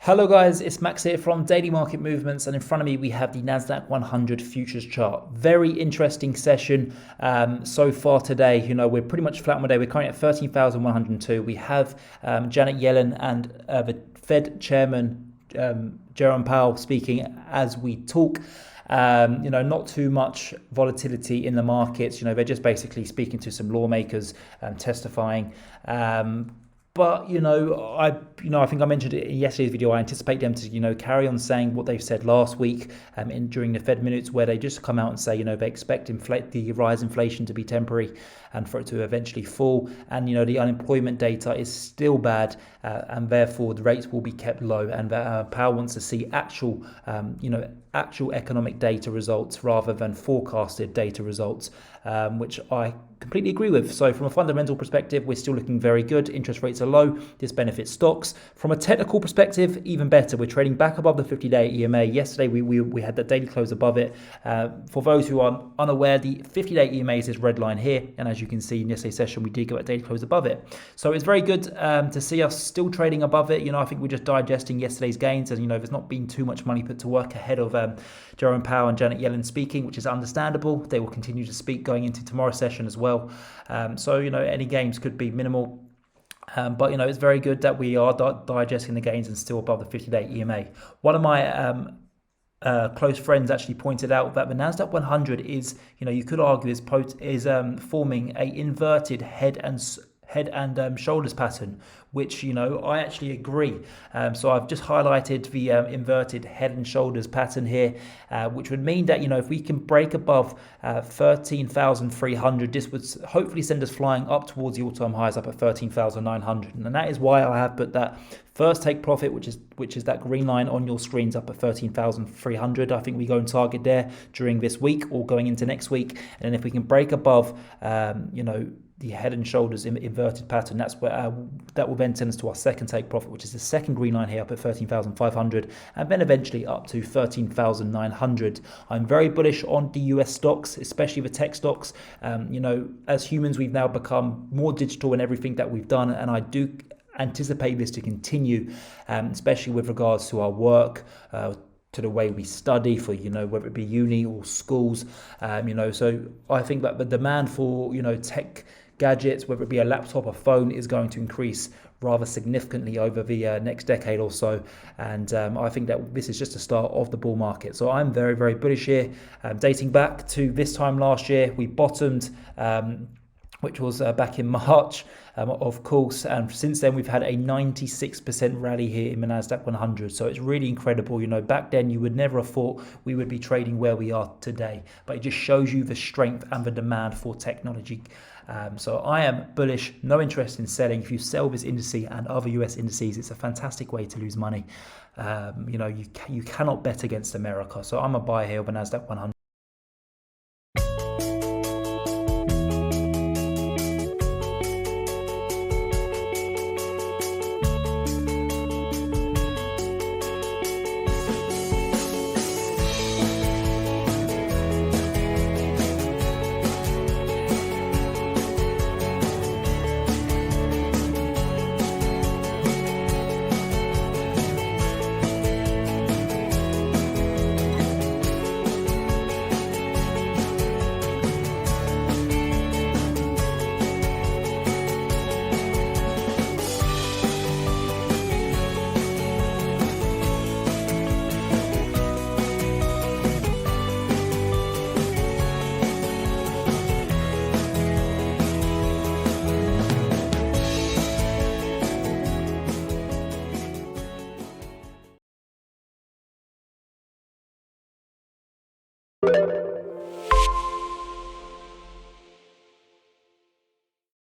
Hello guys, it's Max here from Daily Market Movements, and in front of me we have the Nasdaq 100 futures chart. Very interesting session so far today. We're pretty much flat on the day. We're currently at 13,102. We have Janet Yellen and the Fed Chairman Jerome Powell speaking as we talk. Not too much volatility in the markets. They're just basically speaking to some lawmakers, testifying. But I think I mentioned it in yesterday's video. I anticipate them to carry on saying what they've said last week during the Fed minutes, where they just come out and say they expect the rise in inflation to be temporary and for it to eventually fall. And the unemployment data is still bad, and therefore the rates will be kept low. And Powell wants to see actual economic data results rather than forecasted data results, which I completely agree with. So from a fundamental perspective, we're still looking very good. Interest rates are low. This benefits stocks. From a technical perspective, even better. We're trading back above the 50-day EMA. Yesterday, we had the daily close above it. For those who are unaware, the 50-day EMA is this red line here. And as you can see in yesterday's session, we did go at daily close above it. So it's very good to see us still trading above it. I think we're just digesting yesterday's gains. And, there's not been too much money put to work ahead of Jerome Powell and Janet Yellen speaking, which is understandable. They will continue to speak going into tomorrow's session as well. So any gains could be minimal. But it's very good that we are digesting the gains and still above the 50-day EMA. One of my close friends actually pointed out that the Nasdaq 100 is, you could argue, is forming a inverted head and shoulders pattern, which I actually agree. So I've just highlighted the inverted head and shoulders pattern here, which would mean that if we can break above 13,300, this would hopefully send us flying up towards the all-time highs up at 13,900, and that is why I have put that first take profit, which is that green line on your screens, up at 13,300. I think we go and target there during this week or going into next week, and then if we can break above the head and shoulders inverted pattern, that's where that will then send us to our second take profit, which is the second green line here up at 13,500, and then eventually up to 13,900. I'm very bullish on the US stocks, especially the tech stocks. As humans, we've now become more digital in everything that we've done, and I do anticipate this to continue, especially with regards to our work, to the way we study for, whether it be uni or schools. So I think that the demand for, tech gadgets, whether it be a laptop or phone, is going to increase rather significantly over the next decade or so. And I think that this is just the start of the bull market. So I'm very, very bullish here. Dating back to this time last year, we bottomed, which was back in March, of course. And since then, we've had a 96% rally here in the Nasdaq 100. So it's really incredible. Back then, you would never have thought we would be trading where we are today. But it just shows you the strength and the demand for technology. So I am bullish, no interest in selling. If you sell this indice and other US indices, it's a fantastic way to lose money. You cannot bet against America. So I'm a buyer here of the Nasdaq 100.